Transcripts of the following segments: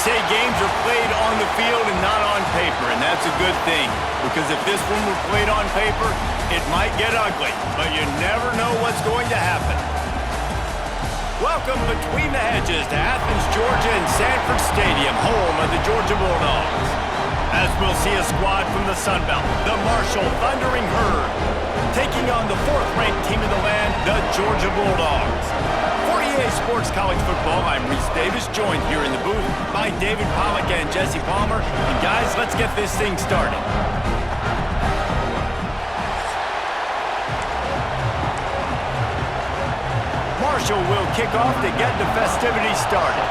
say games are played on the field and not on paper, and that's a good thing. Because if this one were played on paper, it might get ugly, but you never know what's going to happen. Welcome between the hedges to Athens, Georgia and Sanford Stadium, home of the Georgia Bulldogs. As we'll see a squad from the Sun Belt, the Marshall Thundering Herd, taking on the fourth-ranked team in the land, the Georgia Bulldogs. For EA Sports College Football, I'm Reese Davis, joined here in the booth by David Pollack and Jesse Palmer. And guys, let's get this thing started. Marshall will kick off to get the festivities started.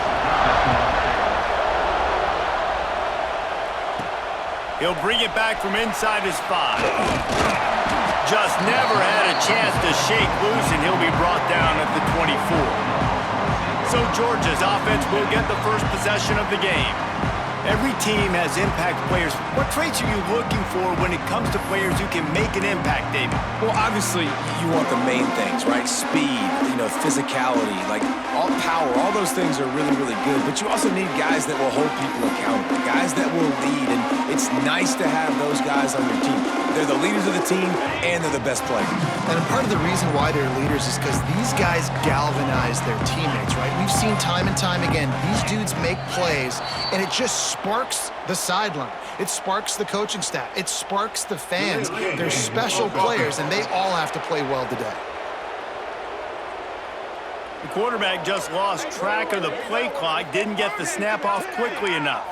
He'll bring it back from inside his 5. Just never had a chance to shake loose, and he'll be brought down at the 24. So Georgia's offense will get the first possession of the game. Every team has impact players. What traits are you looking for when it comes to players who can make an impact, David? Well, obviously, you want the main things, right? Speed, physicality, like all power, all those things are really, really good. But you also need guys that will hold people accountable, guys that will lead, and it's nice to have those guys on your team. They're the leaders of the team, and they're the best players. And part of the reason why they're leaders is because these guys galvanize their teammates, right? We've seen time and time again, these dudes make plays, and it just sparks the sideline. It sparks the coaching staff. It sparks the fans. They're special players, and they all have to play well today. The quarterback just lost track of the play clock, didn't get the snap off quickly enough.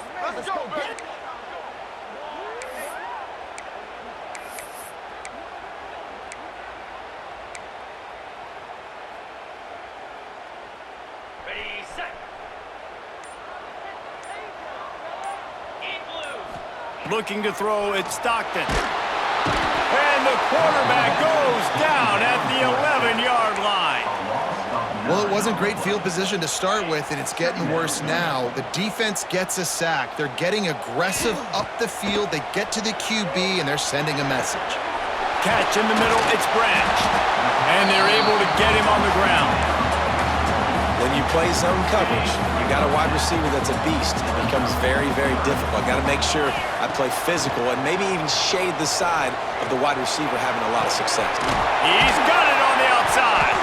Looking to throw, it's Stockton. And the quarterback goes down at the 11-yard line. Well, it wasn't great field position to start with, and it's getting worse now. The defense gets a sack. They're getting aggressive up the field. They get to the QB, and they're sending a message. Catch in the middle, it's Branch. And they're able to get him on the ground. When you play zone coverage, you got a wide receiver that's a beast. It becomes very, very difficult. I got to make sure I play physical and maybe even shade the side of the wide receiver having a lot of success. He's got it on the outside.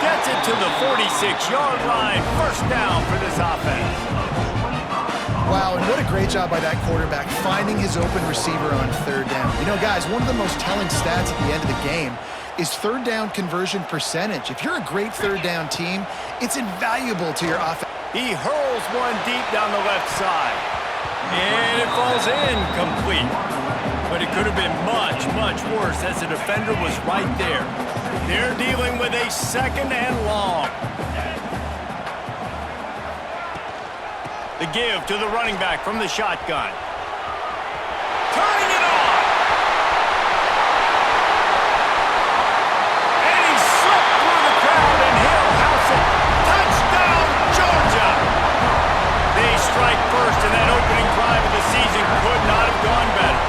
Gets it to the 46-yard line. First down for this offense. Wow, and what a great job by that quarterback finding his open receiver on third down. Guys, one of the most telling stats at the end of the game is third down conversion percentage. If you're a great third down team, it's invaluable to your offense. He hurls one deep down the left side. And it falls incomplete. But it could have been much, much worse as the defender was right there. They're dealing with a second and long. The give to the running back from the shotgun. Turning it on. And he slipped through the crowd, and he'll house it. Touchdown, Georgia. They strike first, and that opening drive of the season could not have gone better.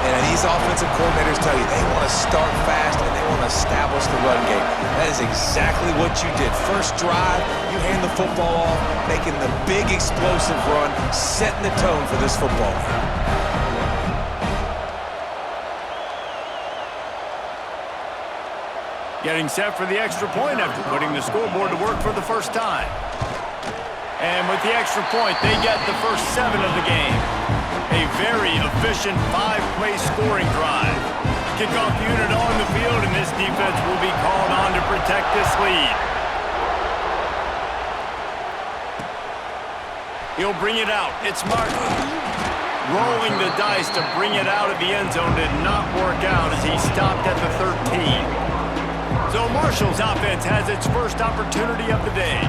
And these offensive coordinators tell you they want to start fast and they want to establish the run game. That is exactly what you did. First drive, you hand the football off, making the big explosive run, setting the tone for this football game. Getting set for the extra point after putting the scoreboard to work for the first time. And with the extra point, they get the first 7 of the game. A very efficient 5-play scoring drive. Kickoff unit on the field, and this defense will be called on to protect this lead. He'll bring it out. It's Martin. Rolling the dice to bring it out of the end zone did not work out as he stopped at the 13. So Marshall's offense has its first opportunity of the day.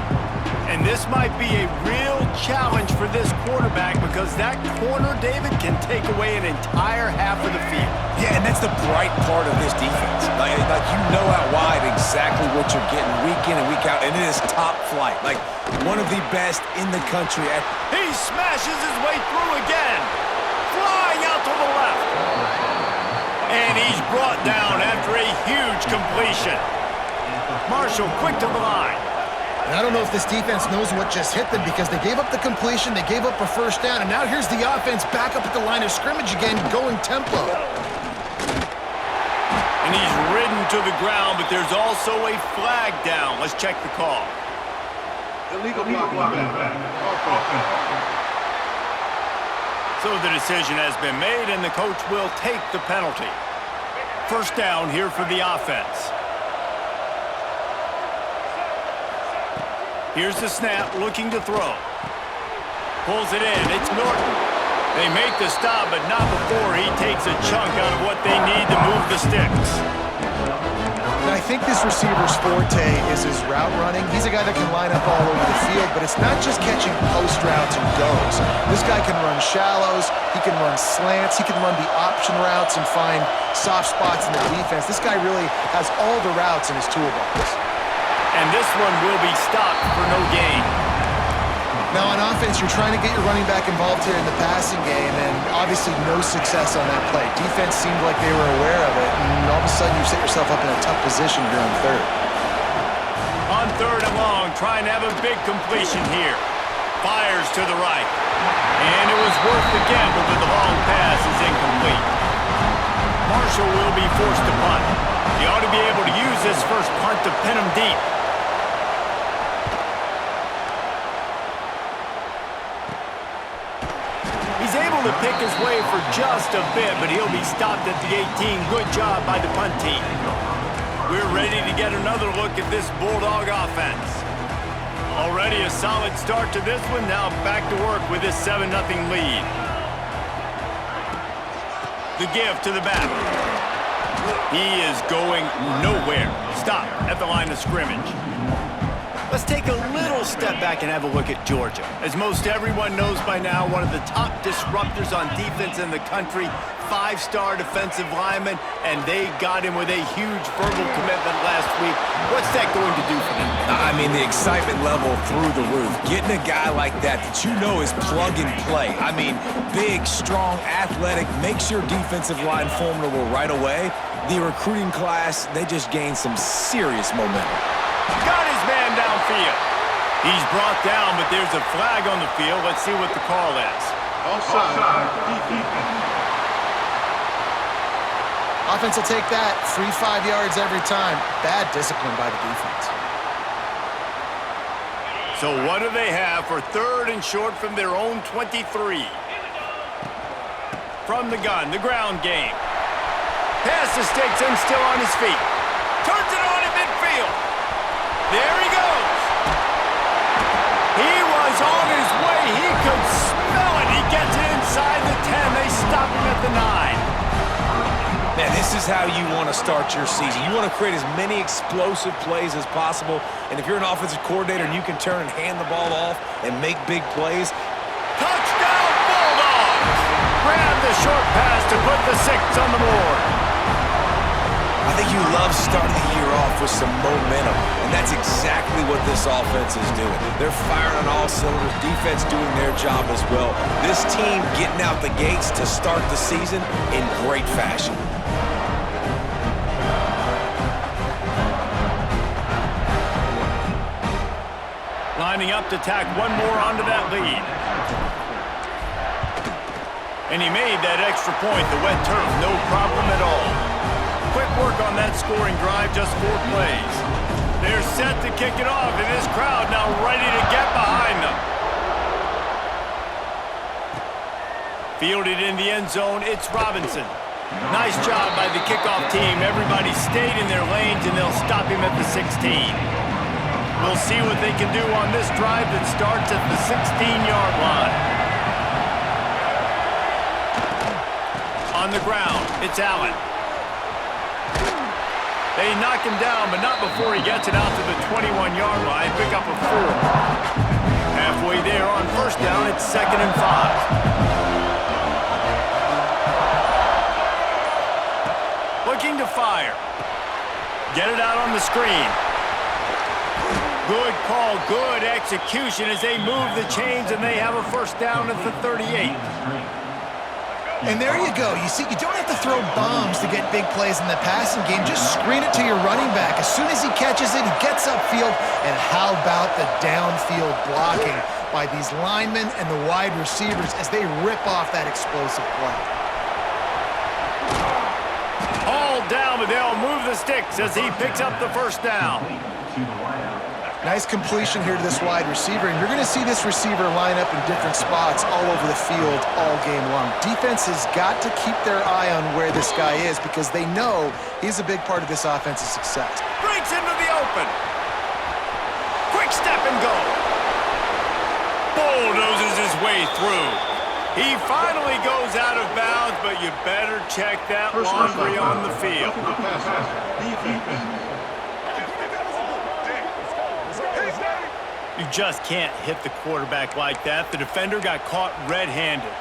And this might be a real challenge for this quarterback because that corner, David, can take away an entire half of the field. Yeah, and that's the bright part of this defense. Like you know out wide exactly what you're getting week in and week out, and it is top flight. Like one of the best in the country. He smashes his way through again, flying out to the left. And he's brought down after a huge completion. Marshall quick to the line. And I don't know if this defense knows what just hit them because they gave up the completion, they gave up a first down, and now here's the offense back up at the line of scrimmage again, going tempo. And he's ridden to the ground, but there's also a flag down. Let's check the call. Illegal blocking. So the decision has been made, and the coach will take the penalty. First down here for the offense. Here's the snap, looking to throw. Pulls it in. It's Norton. They make the stop, but not before he takes a chunk out of what they need to move the sticks. And I think this receiver's forte is his route running. He's a guy that can line up all over the field, but it's not just catching post routes and goes. This guy can run shallows, he can run slants, he can run the option routes and find soft spots in the defense. This guy really has all the routes in his toolbox. And this one will be stopped for no gain. Now on offense, you're trying to get your running back involved here in the passing game, and obviously no success on that play. Defense seemed like they were aware of it, and all of a sudden you set yourself up in a tough position here on third. On third and long, trying to have a big completion here. Fires to the right. And it was worth the gamble, but the long pass is incomplete. Marshall will be forced to punt. He ought to be able to use this first punt to pin him deep. He's able to pick his way for just a bit, but he'll be stopped at the 18. Good job by the punt team. We're ready to get another look at this Bulldog offense. Already a solid start to this one. Now back to work with this 7-0 lead. The give to the back. He is going nowhere. Stop at the line of scrimmage. Let's take a little step back and have a look at Georgia. As most everyone knows by now, one of the top disruptors on defense in the country, 5-star defensive lineman, and they got him with a huge verbal commitment last week. What's that going to do for them? I mean, the excitement level through the roof. Getting a guy like that you know is plug and play. I mean, big, strong, athletic, makes your defensive line formidable right away. The recruiting class, they just gained some serious momentum. Got his man downfield. He's brought down, but there's a flag on the field. Let's see what the call is. Offside. Offense will take that. Free 5 yards every time. Bad discipline by the defense. So what do they have for third and short from their own 23? From the gun, the ground game. Pass to Stigson, still on his feet. Turns it on in midfield. There he goes. He was on his way. He could smell it. He gets it inside the 10. They stop him at the 9. Man, this is how you want to start your season. You want to create as many explosive plays as possible. And if you're an offensive coordinator and you can turn and hand the ball off and make big plays. Touchdown, Bulldogs! Grab the short pass to put the 6 on the board. I think you love starting the year off with some momentum, and that's exactly what this offense is doing. They're firing on all cylinders, defense doing their job as well. This team getting out the gates to start the season in great fashion. Lining up to tack one more onto that lead. And he made that extra point, the wet turf, no problem at all. Quick work on that scoring drive, just 4 plays. They're set to kick it off, and this crowd now ready to get behind them. Fielded in the end zone, it's Robinson. Nice job by the kickoff team. Everybody stayed in their lanes, and they'll stop him at the 16. We'll see what they can do on this drive that starts at the 16-yard line. On the ground, it's Allen. They knock him down, but not before he gets it out to the 21-yard line. Pick up a 4. Halfway there on first down, it's 2nd and 5. Looking to fire. Get it out on the screen. Good call, good execution as they move the chains, and they have a first down at the 38. And there you go. You see, you don't have to throw bombs to get big plays in the passing game. Just screen it to your running back. As soon as he catches it, he gets upfield. And how about the downfield blocking by these linemen and the wide receivers as they rip off that explosive play? All down, but they'll move the sticks as he picks up the first down. Nice completion here to this wide receiver, and you're going to see this receiver line up in different spots all over the field all game long. Defense has got to keep their eye on where this guy is because they know he's a big part of this offense's success. Breaks into the open. Quick step and go. Bulldozes his way through. He finally goes out of bounds, but you better check that laundry on the field. You just can't hit the quarterback like that. The defender got caught red-handed.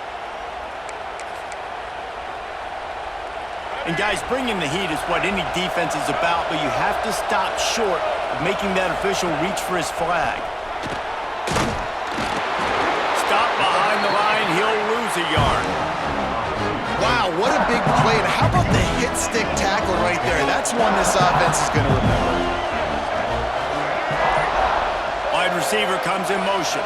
And guys, bringing the heat is what any defense is about, but you have to stop short of making that official reach for his flag. Stop behind the line, he'll lose a yard. Wow, what a big play. And how about the hit stick tackle right there? That's one this offense is going to remember. Wide receiver comes in motion.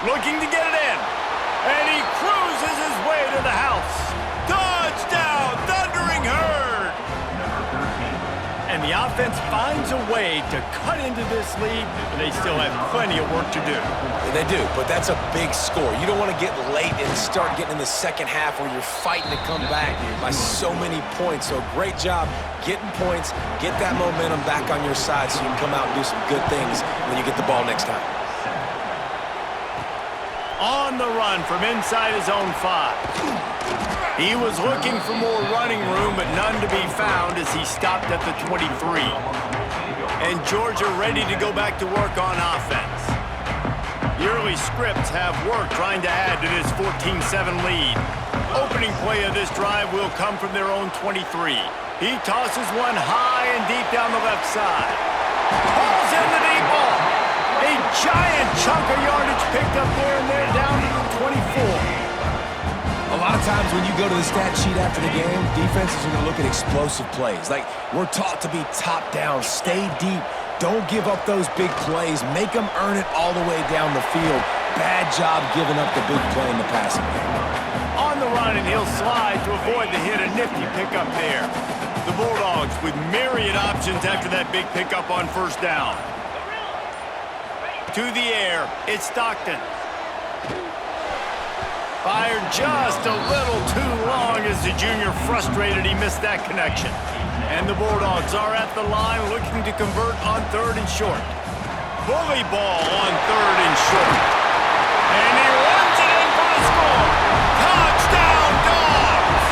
Looking to get it in. And he cruises his way to the house. Touchdown, Thundering Herd! And the offense finds a way to cut into this lead, but they still have plenty of work to do. They do, but that's a big score. You don't want to get late and start getting in the second half where you're fighting to come back by so many points. So great job getting points, get that momentum back on your side so you can come out and do some good things when you get the ball next time. On the run from inside his own 5. He was looking for more running room, but none to be found as he stopped at the 23. And Georgia ready to go back to work on offense. The early scripts have worked trying to add to this 14-7 lead. Opening play of this drive will come from their own 23. He tosses one high and deep down the left side. Pulls in the deep ball. A giant chunk of yardage picked up there, and they're down to the 24. A lot of times when you go to the stat sheet after the game, defenses are going to look at explosive plays. Like, we're taught to be top down, stay deep, don't give up those big plays, make them earn it all the way down the field. Bad job giving up the big play in the passing game. On the run, and he'll slide to avoid the hit. A nifty pickup there. The Bulldogs with myriad options after that big pickup on first down. To the air, it's Stockton. Fired just a little too long as the junior frustrated he missed that connection. And the Bulldogs are at the line looking to convert on 3rd and short. Bully ball on 3rd and short. And he runs it in for the score. Touchdown, Dogs!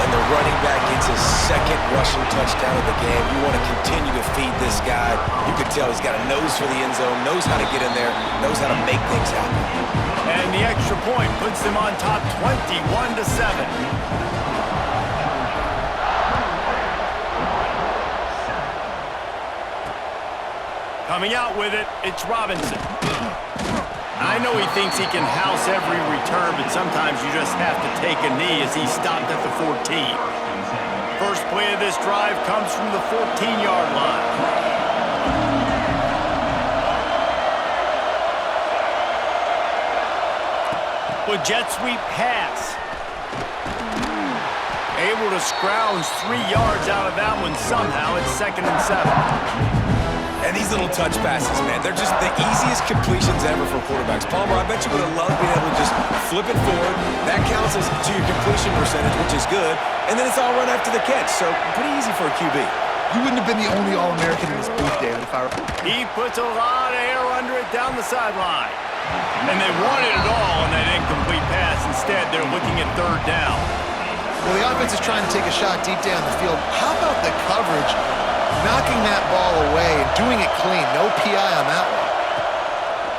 And the running back gets his 2nd rushing touchdown of the game. You want to continue to feed this guy. You can tell he's got a nose for the end zone, knows how to get in there, knows how to make things happen. And the extra point puts them on top 21-7. Coming out with it, it's Robinson. I know he thinks he can house every return, but sometimes you just have to take a knee as he stopped at the 14. First play of this drive comes from the 14-yard line. With jet sweep pass. Able to scrounge 3 yards out of that one somehow. It's 2nd and 7. And these little touch passes, man, they're just the easiest completions ever for quarterbacks. Palmer, I bet you would have loved being able to just flip it forward. That counts as to your completion percentage, which is good. And then it's all run after the catch, so pretty easy for a QB. You wouldn't have been the only All-American in this booth, David, if I were... He puts a lot of air under it down the sideline. And they wanted it all on that incomplete pass. Instead, they're looking at 3rd down. Well, the offense is trying to take a shot deep down the field. How about the coverage? Knocking that ball away and doing it clean. No PI on that one.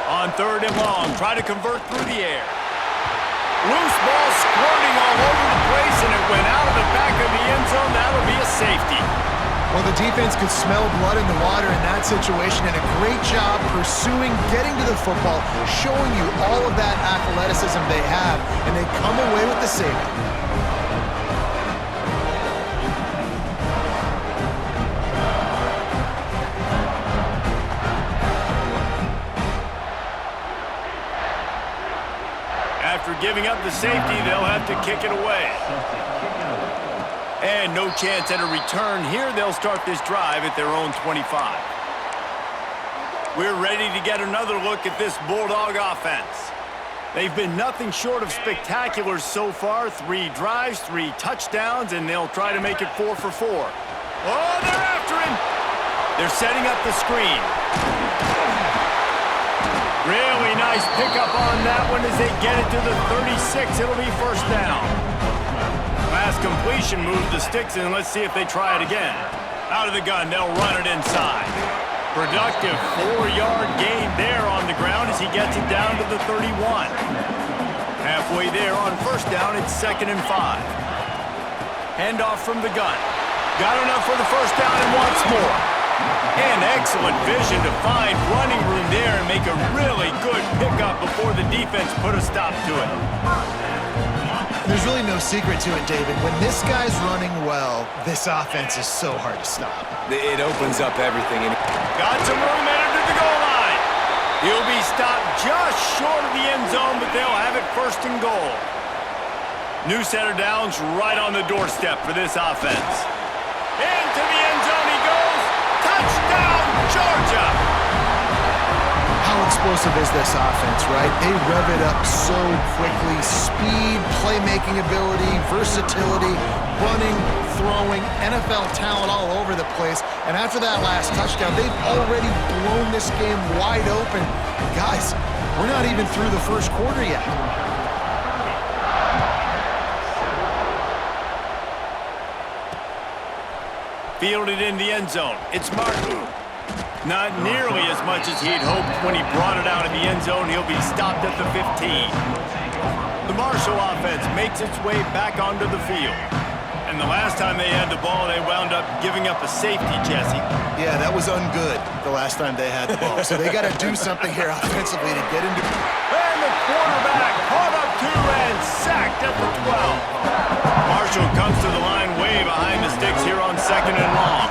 On 3rd and long, try to convert through the air. Loose ball squirting all over the place, and it went out of the back of the end zone. That'll be a safety. Well, the defense could smell blood in the water in that situation, and a great job pursuing, getting to the football, showing you all of that athleticism they have, and they come away with the safety. After giving up the safety, they'll have to kick it away. And no chance at a return here. They'll start this drive at their own 25. We're ready to get another look at this Bulldog offense. They've been nothing short of spectacular so far. 3 drives, 3 touchdowns, and they'll try to make it 4 for 4. Oh, they're after him! They're setting up the screen. Really nice pickup on that one as they get it to the 36. It'll be first down. Last completion moves the sticks in. Let's see if they try it again. Out of the gun, they'll run it inside. Productive 4-yard gain there on the ground as he gets it down to the 31. Halfway there on first down, it's 2nd and 5. Handoff from the gun. Got enough for the first down and wants more. And excellent vision to find running room there and make a really good pickup before the defense put a stop to it. There's really no secret to it, David. When this guy's running well, this offense is so hard to stop. It opens up everything. Got some room headed to the goal line. He'll be stopped just short of the end zone, but they'll have it 1st and goal. New center downs right on the doorstep for this offense. Into the end zone he goes. Touchdown, Georgia! How explosive is this offense, right? They rev it up so quickly. Speed, playmaking ability, versatility, running, throwing, NFL talent all over the place. And after that last touchdown, they've already blown this game wide open. Guys, we're not even through the first quarter yet. Fielded in the end zone. It's Martin. Not nearly as much as he'd hoped when he brought it out of the end zone. He'll be stopped at the 15. The Marshall offense makes its way back onto the field. And the last time they had the ball, they wound up giving up a safety, Jesse. Yeah, that was ungood the last time they had the ball. So they got to do something here offensively to get into... And the quarterback caught up to and sacked at the 12. Marshall comes to the line way behind the sticks here on 2nd and long.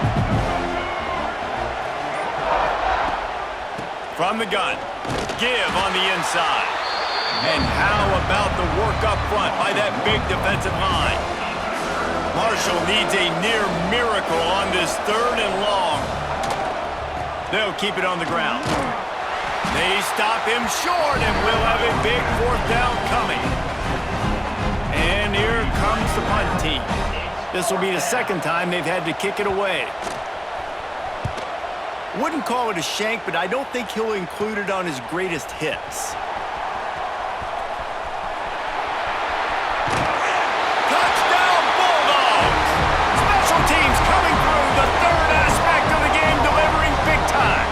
From the gun, give on the inside. And how about the work up front by that big defensive line? Marshall needs a near miracle on this 3rd and long. They'll keep it on the ground. They stop him short, and we'll have a big 4th down coming. And here comes the punt team. This will be the 2nd time they've had to kick it away. Wouldn't call it a shank, but I don't think he'll include it on his greatest hits. Touchdown, Bulldogs! Special teams coming through, the 3rd aspect of the game, delivering big time.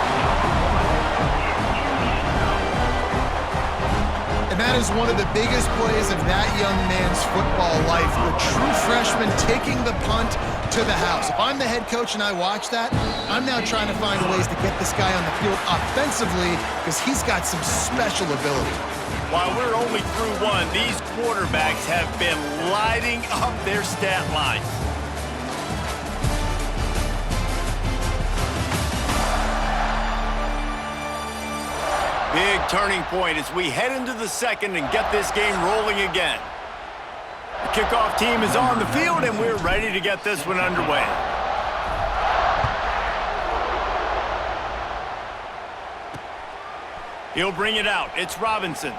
And that is one of the biggest plays of that young man's football life. The true freshman taking the punt to the house. If I'm the head coach and I watch that, I'm now trying to find ways to get this guy on the field offensively because he's got some special ability. While we're only through one, these quarterbacks have been lighting up their stat lines. Big turning point as we head into the 2nd and get this game rolling again. The kickoff team is on the field, and we're ready to get this one underway. He'll bring it out. It's Robinson.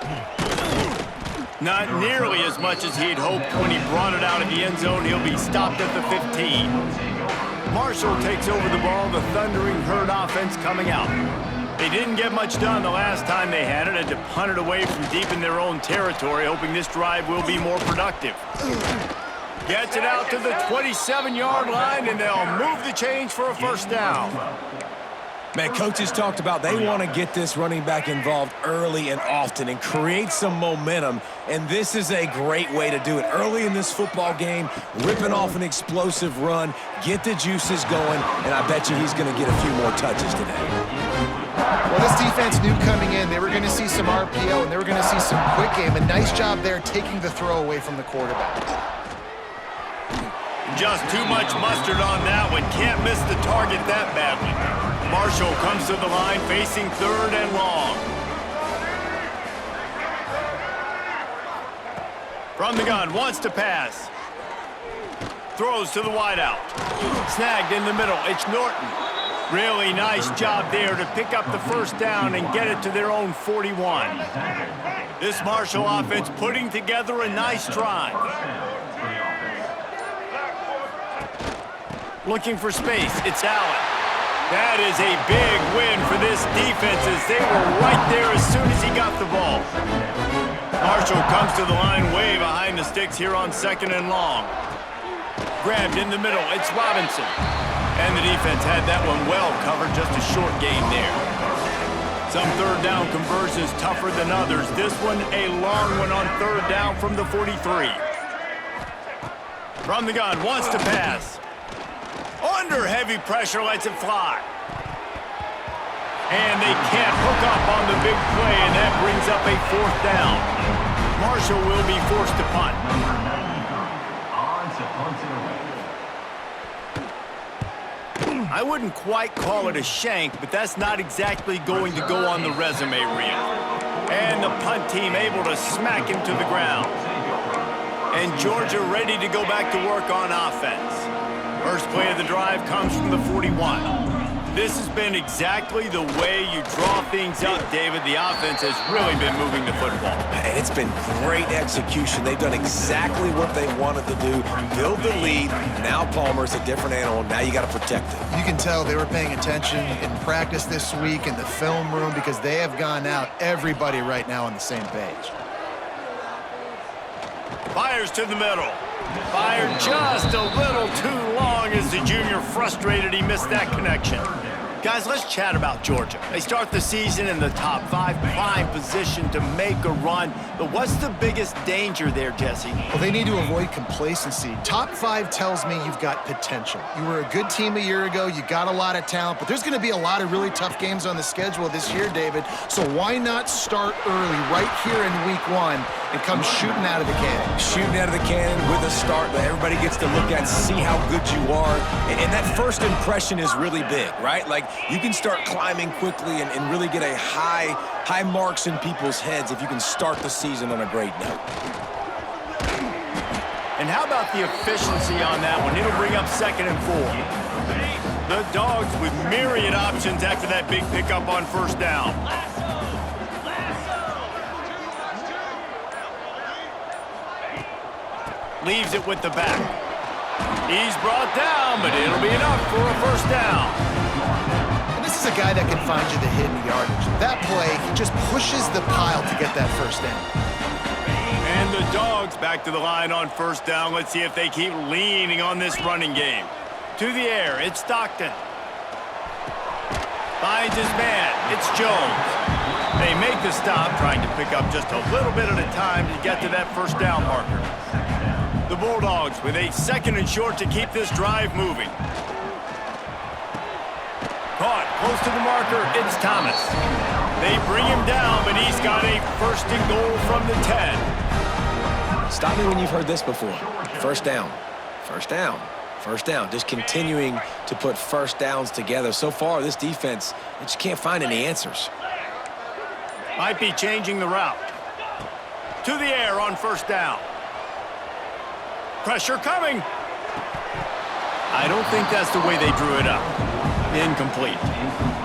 Not nearly as much as he'd hoped when he brought it out of the end zone. He'll be stopped at the 15. Marshall takes over the ball. The Thundering Herd offense coming out. They didn't get much done the last time they had it. Had to punt it away from deep in their own territory, hoping this drive will be more productive. Gets it out to the 27-yard line, and they'll move the chains for a first down. Man, coaches talked about they want to get this running back involved early and often and create some momentum, and this is a great way to do it. Early in this football game, ripping off an explosive run, get the juices going, and I bet you he's going to get a few more touches today. Well, this defense knew coming in they were going to see some RPO and they were going to see some quick game. A nice job there taking the throw away from the quarterback. Just too much mustard on that one. Can't miss the target that badly. Marshall comes to the line facing 3rd and long. From the gun, wants to pass. Throws to the wideout. Snagged in the middle. It's Norton. Really nice job there to pick up the first down and get it to their own 41. This Marshall offense putting together a nice drive. Looking for space. It's Allen. That is a big win for this defense as they were right there as soon as he got the ball. Marshall comes to the line way behind the sticks here on 2nd and long. Grabbed in the middle. It's Robinson. And the defense had that one well covered, just a short gain there. Some 3rd down conversions tougher than others. This one a long one on 3rd down from the 43. From the gun, wants to pass. Under heavy pressure, lets it fly. And they can't hook up on the big play, and that brings up a 4th down. Marshall will be forced to punt. I wouldn't quite call it a shank, but that's not exactly going to go on the resume reel. And the punt team able to smack him to the ground. And Georgia ready to go back to work on offense. First play of the drive comes from the 41. This has been exactly the way you draw things up, David. The offense has really been moving the football. And it's been great execution. They've done exactly what they wanted to do. Build the lead. Now Palmer's a different animal. Now you got to protect it. You can tell they were paying attention in practice this week in the film room because they have gone out, everybody right now on the same page. Fires to the middle. Fired just a little too long as the junior frustrated he missed that connection. Guys, let's chat about Georgia. They start the season in the top 5, prime position to make a run. But what's the biggest danger there, Jesse? Well, they need to avoid complacency. Top 5 tells me you've got potential. You were a good team a year ago. You got a lot of talent. But there's going to be a lot of really tough games on the schedule this year, David. So why not start early right here in week 1 and come shooting out of the cannon? Shooting out of the cannon with a start that everybody gets to look at, see how good you are. And that first impression is really big, right? Like, you can start climbing quickly and really get a high marks in people's heads if you can start the season on a great note. And how about the efficiency on that one? It'll bring up 2nd and 4. The Dogs with myriad options after that big pickup on 1st down. Leaves it with the back. He's brought down, but it'll be enough for a 1st down. This is a guy that can find you the hidden yardage. That play, he just pushes the pile to get that 1st down. And the Dogs back to the line on 1st down. Let's see if they keep leaning on this running game. To the air, it's Stockton. Finds his man, it's Jones. They make the stop, trying to pick up just a little bit at a time to get to that 1st down marker. The Bulldogs with a 2nd and short to keep this drive moving. Caught close to the marker, it's Thomas. They bring him down, but he's got a 1st and goal from the 10. Stop me when you've heard this before. 1st down, 1st down, 1st down. Just continuing to put 1st downs together. So far, this defense, they just can't find any answers. Might be changing the route. To the air on 1st down. Pressure coming. I don't think that's the way they drew it up. Incomplete.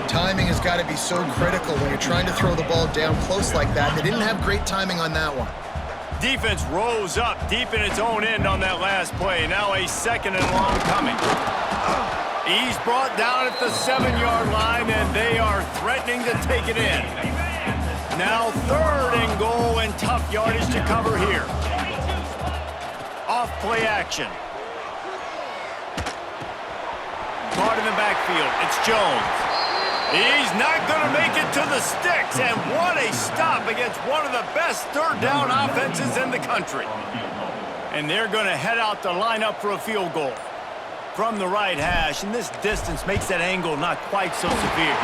Timing has got to be so critical when you're trying to throw the ball down close like that. They didn't have great timing on that one. Defense rose up deep in its own end on that last play. Now a 2nd and long coming. He's brought down at the 7-yard line, and they are threatening to take it in. Now 3rd and goal and tough yardage to cover here. Off play action. Caught in the backfield. It's Jones. He's not going to make it to the sticks, and what a stop against one of the best third down offenses in the country. And they're going to head out to line up for a field goal from the right hash, and this distance makes that angle not quite so severe.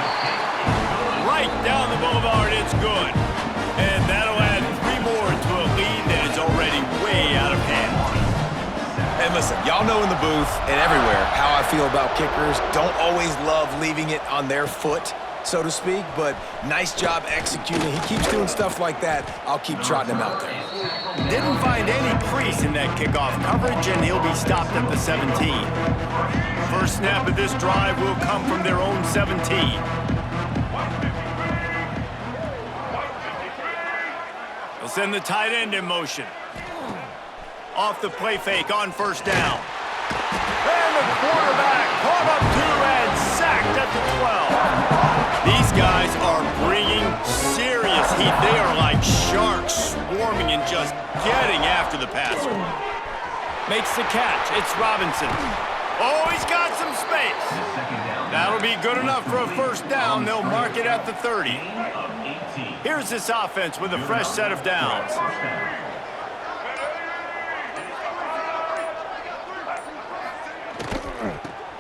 Right down the boulevard, it's good. And that'll add 3 more to a lead that is already way out of hand. And listen, y'all know in the booth and everywhere how I feel about kickers. Don't always love leaving it on their foot, so to speak, but nice job executing. He keeps doing stuff like that. I'll keep trotting him out there. Didn't find any crease in that kickoff coverage, and he'll be stopped at the 17. First snap of this drive will come from their own 17. They'll send the tight end in motion. Off the play fake on first down. And the quarterback caught up to and sacked at the 12. These guys are bringing serious heat. They are like sharks swarming and just getting after the passer. Makes the catch. It's Robinson. Oh, he's got some space. That'll be good enough for a first down. They'll mark it at the 30. Here's this offense with a fresh set of downs.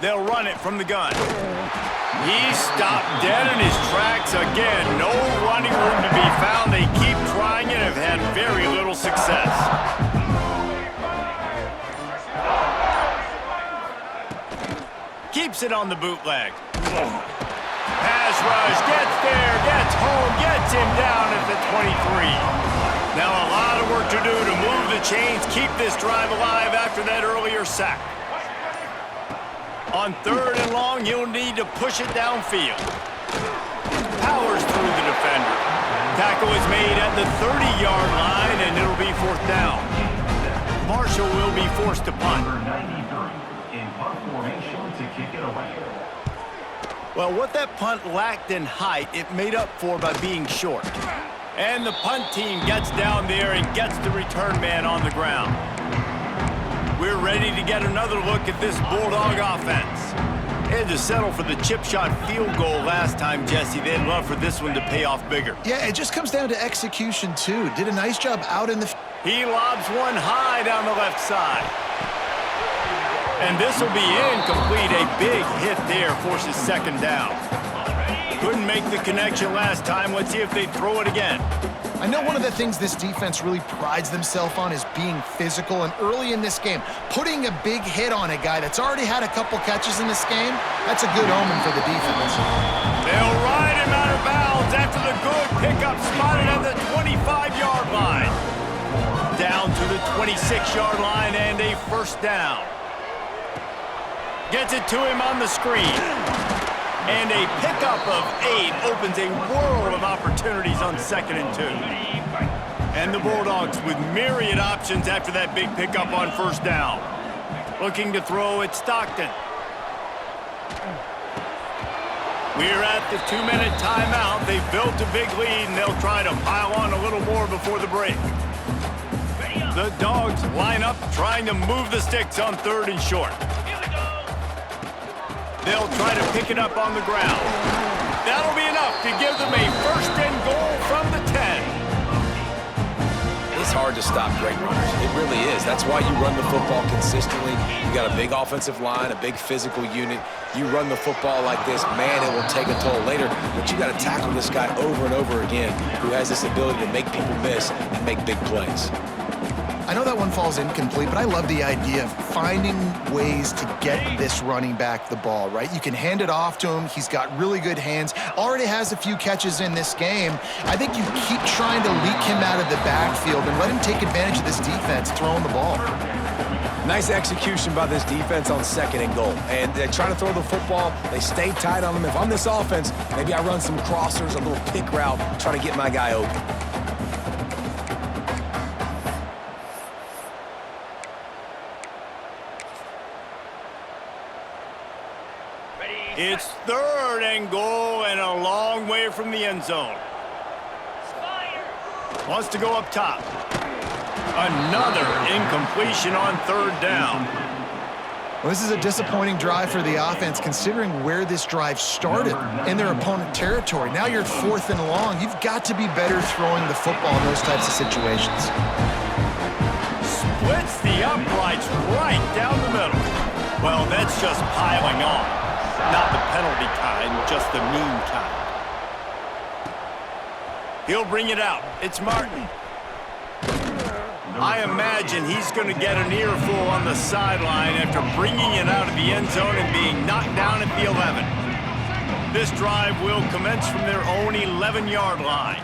They'll run it from the gun. He's stopped dead in his tracks again. No running room to be found. They keep trying it and have had very little success. Keeps it on the bootleg. Pass rush, gets there, gets home, gets him down at the 23. Now a lot of work to do to move the chains, keep this drive alive after that earlier sack. On third and long, you'll need to push it downfield. Powers through the defender. Tackle is made at the 30-yard line, and it'll be fourth down. Marshall will be forced to punt. Well, what that punt lacked in height, it made up for by being short. And the punt team gets down there and gets the return man on the ground. We're ready to get another look at this Bulldog offense. They had to settle for the chip shot field goal last time, Jesse. They'd love for this one to pay off bigger. Yeah, it just comes down to execution, too. Did a nice job out in the... He lobs one high down the left side. And this will be incomplete. A big hit there forces second down. Couldn't make the connection last time. Let's see if they throw it again. I know one of the things this defense really prides themselves on is being physical, and early in this game, putting a big hit on a guy that's already had a couple catches in this game, that's a good omen for the defense. They'll ride him out of bounds after the good pickup spotted at the 25-yard line. Down to the 26-yard line and a first down. Gets it to him on the screen. And a pickup of 8 opens a world of opportunities on 2nd and 2. And the Bulldogs with myriad options after that big pickup on first down. Looking to throw at Stockton. We're at the 2-minute timeout. They've built a big lead, and they'll try to pile on a little more before the break. The Dogs line up, trying to move the sticks on 3rd and short. They'll try to pick it up on the ground. That'll be enough to give them a 1st and goal from the 10. It's hard to stop great runners. It really is. That's why you run the football consistently. You got a big offensive line, a big physical unit. You run the football like this, man, it will take a toll later. But you got to tackle this guy over and over again who has this ability to make people miss and make big plays. I know that one falls incomplete, but I love the idea of finding ways to get this running back the ball, right? You can hand it off to him. He's got really good hands. Already has a few catches in this game. I think you keep trying to leak him out of the backfield and let him take advantage of this defense throwing the ball. Nice execution by this defense on 2nd and goal. And they're trying to throw the football. They stay tight on them. If I'm this offense, maybe I run some crossers, a little pick route, try to get my guy open. It's 3rd and goal and a long way from the end zone. Wants to go up top. Another incompletion on 3rd down. Well, this is a disappointing drive for the offense considering where this drive started in their opponent territory. Now you're 4th and long. You've got to be better throwing the football in those types of situations. Splits the uprights right down the middle. Well, that's just piling on. Not the penalty kind, just the mean kind. He'll bring it out. It's Martin. I imagine he's going to get an earful on the sideline after bringing it out of the end zone and being knocked down at the 11. This drive will commence from their own 11-yard line.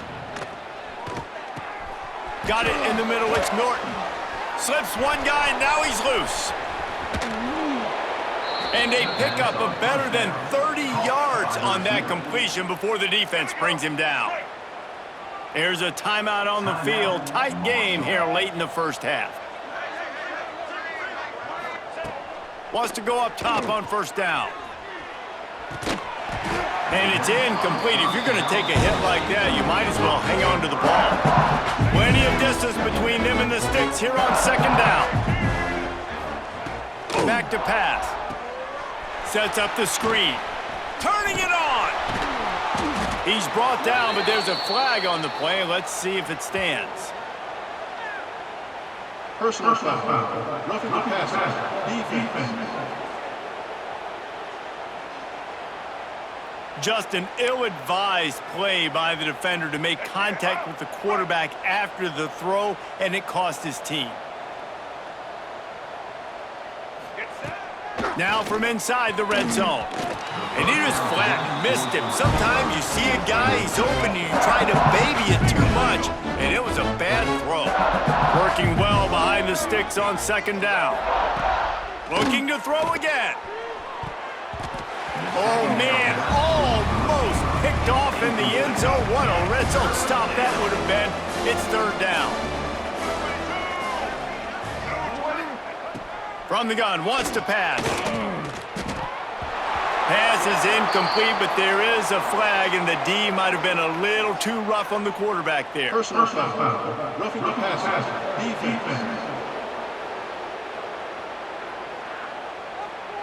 Got it in the middle. It's Norton. Slips one guy, now he's loose. And a pickup of better than 30 yards on that completion before the defense brings him down. There's a timeout on the field. Tight game here late in the first half. Wants to go up top on first down. And it's incomplete. If you're going to take a hit like that, you might as well hang on to the ball. Plenty of distance between them and the sticks here on second down. Back to pass. Sets up the screen. Turning it on. He's brought down, but there's a flag on the play. Let's see if it stands. Personal foul. Roughing the passer. Defense. Just an ill-advised play by the defender to make contact with the quarterback after the throw, and it cost his team. Now from inside the red zone. And he just flat missed him. Sometimes you see a guy, he's open, and you try to baby it too much, and it was a bad throw. Working well behind the sticks on second down. Looking to throw again. Oh, man, almost picked off in the end zone. What a red zone stop that would have been. It's third down. From the gun, wants to pass. Pass is incomplete, but there is a flag, and the D might have been a little too rough on the quarterback there. Personal foul. Roughing the passer. Defense.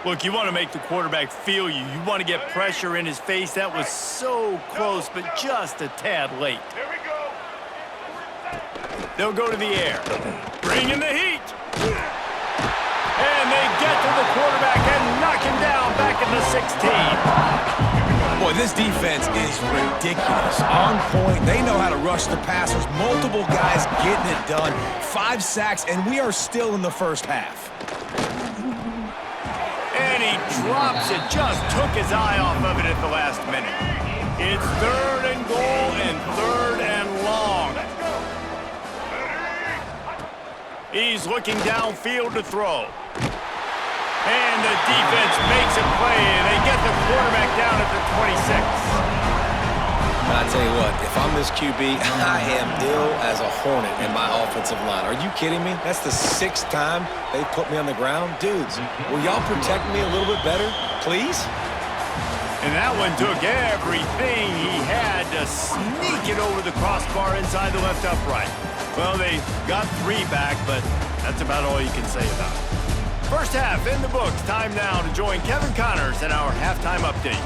Look, you want to make the quarterback feel you. You want to get pressure in his face. That was so close, but just a tad late. Here we go. They'll go to the air. Bring in the heat. And they get to the quarterback and knock him down back at the 16. Boy, this defense is ridiculous. On point. They know how to rush the passers. Multiple guys getting it done. 5 sacks, and we are still in the first half. And he drops it. Just took his eye off of it at the last minute. It's third and goal and third and long. He's looking downfield to throw. And the defense makes a play, and they get the quarterback down at the 26. I tell you what, if I'm this QB, I am ill as a hornet in my offensive line. Are you kidding me? That's the 6th time they've put me on the ground. Dudes, will y'all protect me a little bit better, please? And that one took everything he had to sneak it over the crossbar inside the left upright. Well, they got 3 back, but that's about all you can say about it. First half in the books. Time now to join Kevin Connors in our halftime update.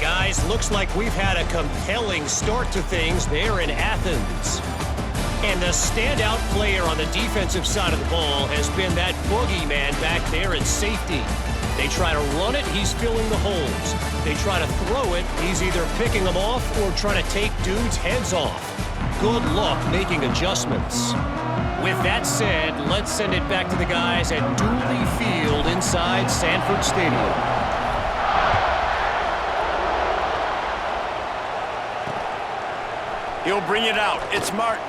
Guys, looks like we've had a compelling start to things there in Athens. And the standout player on the defensive side of the ball has been that boogeyman back there at safety. They try to run it, he's filling the holes. They try to throw it, he's either picking them off or trying to take dudes' heads off. Good luck making adjustments. With that said, let's send it back to the guys at Dooley Field inside Sanford Stadium. He'll bring it out. It's Martin.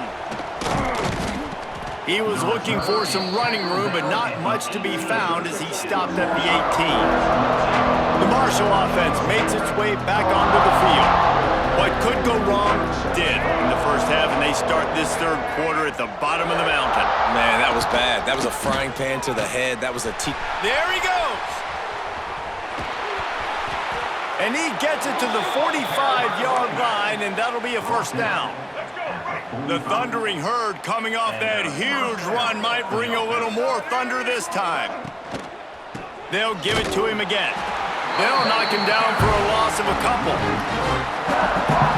He was looking for some running room, but not much to be found as he stopped at the 18. The Marshall offense makes its way back onto the field. What could go wrong did in the first half, and they start this third quarter at the bottom of the mountain. Man, that was bad. That was a frying pan to the head. That was a There he goes. And he gets it to the 45-yard line, and that'll be a first down. The thundering herd coming off that huge run might bring a little more thunder this time. They'll give it to him again. They'll knock him down for a loss of a couple.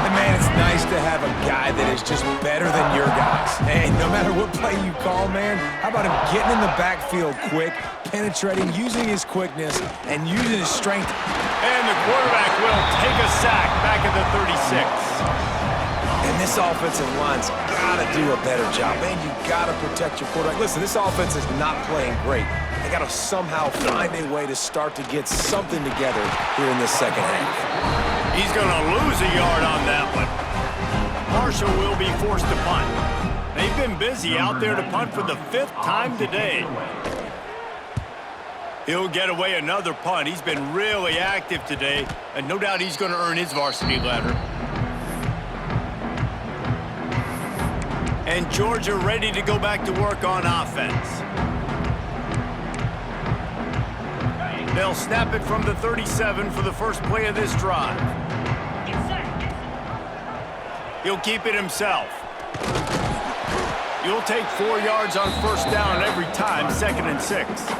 And man, it's nice to have a guy that is just better than your guys. Hey, no matter what play you call, man, how about him getting in the backfield quick, penetrating, using his quickness, and using his strength. And the quarterback will take a sack back at the 36. And this offensive line's got to do a better job. Man, you got to protect your quarterback. Listen, this offense is not playing great. They got to somehow find a way to start to get something together here in this second half. He's going to lose a yard on that one. Marshall will be forced to punt. They've been busy out there to punt for the 5th time today. He'll get away another punt. He's been really active today, and no doubt he's going to earn his varsity letter. And Georgia ready to go back to work on offense. They'll snap it from the 37 for the first play of this drive. He'll keep it himself. You'll take 4 yards on first down every time, 2nd and 6.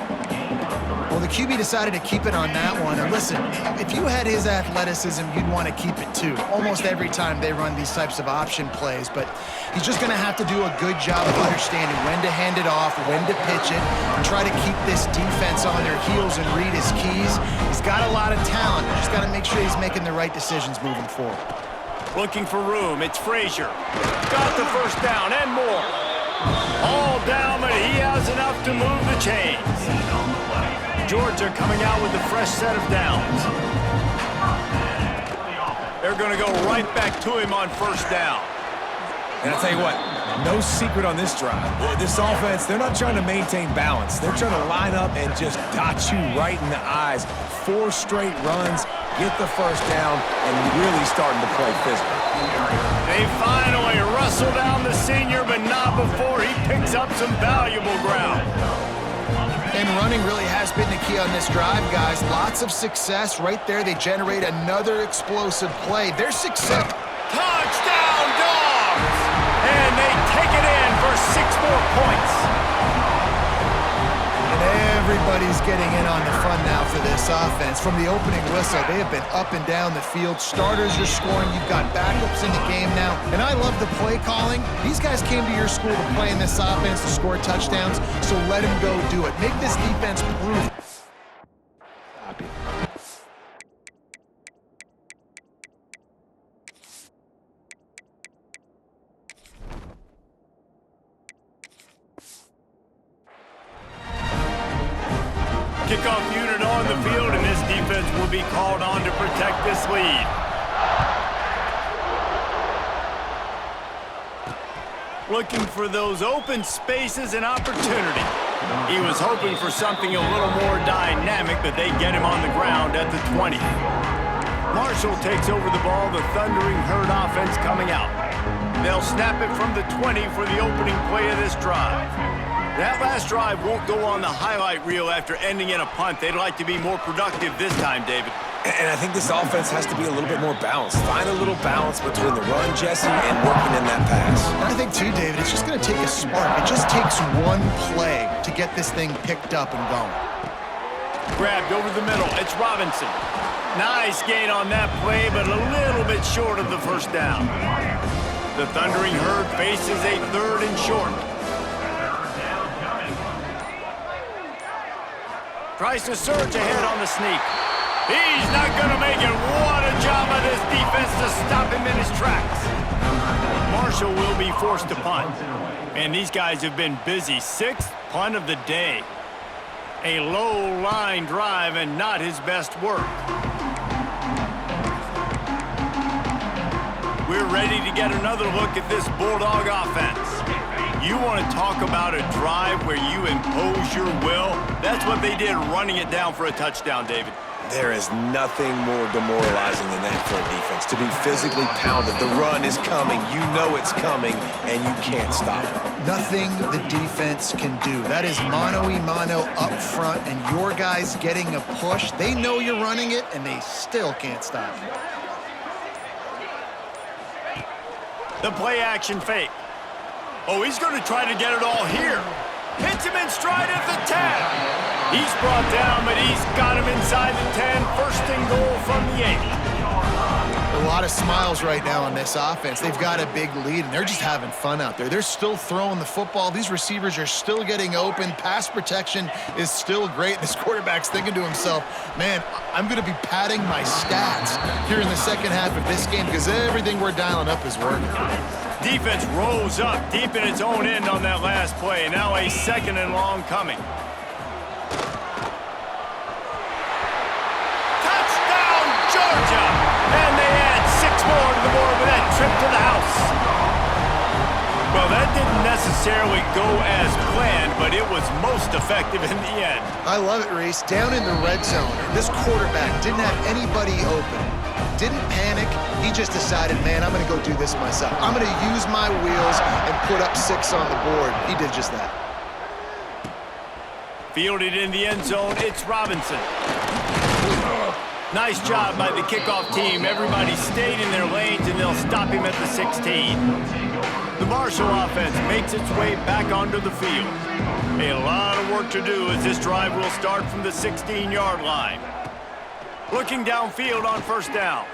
Well, the QB decided to keep it on that one. And listen, if you had his athleticism, you'd want to keep it too. Almost every time they run these types of option plays. But he's just going to have to do a good job of understanding when to hand it off, when to pitch it, and try to keep this defense on their heels and read his keys. He's got a lot of talent. Just got to make sure he's making the right decisions moving forward. Looking for room. It's Frazier. Got the first down and more. All down, but he has enough to move the chains. Georgia coming out with a fresh set of downs. They're going to go right back to him on first down. And I'll tell you what, no secret on this drive. This offense, they're not trying to maintain balance. They're trying to line up and just dot you right in the eyes. 4 straight runs, get the first down, and really starting to play physical. They finally wrestle down the senior, but not before he picks up some valuable ground. And running really has been the key on this drive, guys. Lots of success right there. They generate another explosive play. Their success. Touchdown, Dogs! And they take it in for 6 more points. And everybody's getting in on the fun now for this offense. From the opening whistle, they have been up and down the field. Starters are scoring. You've got backups in the game now. And I love the play calling. These guys came to your school to play in this offense to score touchdowns, so let them go do it. Make this defense prove. Kickoff unit on the field, and this defense will be called on to protect this lead. Looking for those open spaces and opportunity. He was hoping for something a little more dynamic, but they get him on the ground at the 20. Marshall takes over the ball, the Thundering Herd offense coming out. They'll snap it from the 20 for the opening play of this drive. That last drive won't go on the highlight reel after ending in a punt. They'd like to be more productive this time, David. And I think this offense has to be a little bit more balanced. Find a little balance between the run, Jesse, and working in that pass. And I think, too, David, it's just going to take a spark. It just takes one play to get this thing picked up and going. Grabbed over the middle. It's Robinson. Nice gain on that play, but a little bit short of the first down. The Thundering Herd faces a 3rd and short. Tries to surge ahead on the sneak. He's not going to make it. What a job by this defense to stop him in his tracks. Marshall will be forced to punt. And these guys have been busy. 6th punt of the day. A low-line drive and not his best work. We're ready to get another look at this Bulldog offense. You want to talk about a drive where you impose your will? That's what they did, running it down for a touchdown, David. There is nothing more demoralizing than that for a defense. To be physically pounded. The run is coming. You know it's coming, and you can't stop it. Nothing the defense can do. That is mano-a-mano up front, and your guys getting a push. They know you're running it, and they still can't stop it. The play action fake. Oh, he's going to try to get it all here. Hits him in stride at the 10. He's brought down, but he's got him inside the 10. First and goal from the 8. A lot of smiles right now on this offense. They've got a big lead, and they're just having fun out there. They're still throwing the football. These receivers are still getting open. Pass protection is still great. This quarterback's thinking to himself, man, I'm going to be padding my stats here in the second half of this game because everything we're dialing up is working. Defense rose up deep in its own end on that last play. Now a second and long coming. Touchdown, Georgia! And they add 6 more to the board with that trip to the house. Well, that didn't necessarily go as planned, but it was most effective in the end. I love it, Reese. Down in the red zone, this quarterback didn't have anybody open. Didn't panic. He just decided, man, I'm going to go do this myself. I'm going to use my wheels and put up 6 on the board. He did just that. Fielded in the end zone, it's Robinson. Nice job by the kickoff team. Everybody stayed in their lanes, and they'll stop him at the 16. The Marshall offense makes its way back onto the field. A lot of work to do as this drive will start from the 16-yard line. Looking downfield on first down.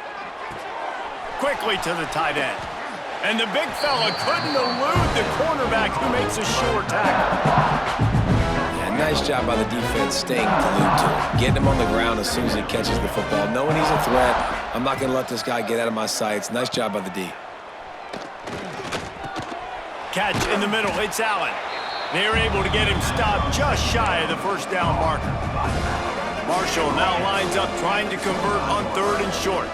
Quickly to the tight end. And the big fella couldn't elude the cornerback who makes a sure tackle. Nice job by the defense staying glued to him, getting him on the ground as soon as he catches the football, knowing he's a threat. I'm not going to let this guy get out of my sights. Nice job by the D. Catch in the middle, it's Allen. They're able to get him stopped just shy of the first down marker. Marshall now lines up trying to convert on 3rd and short.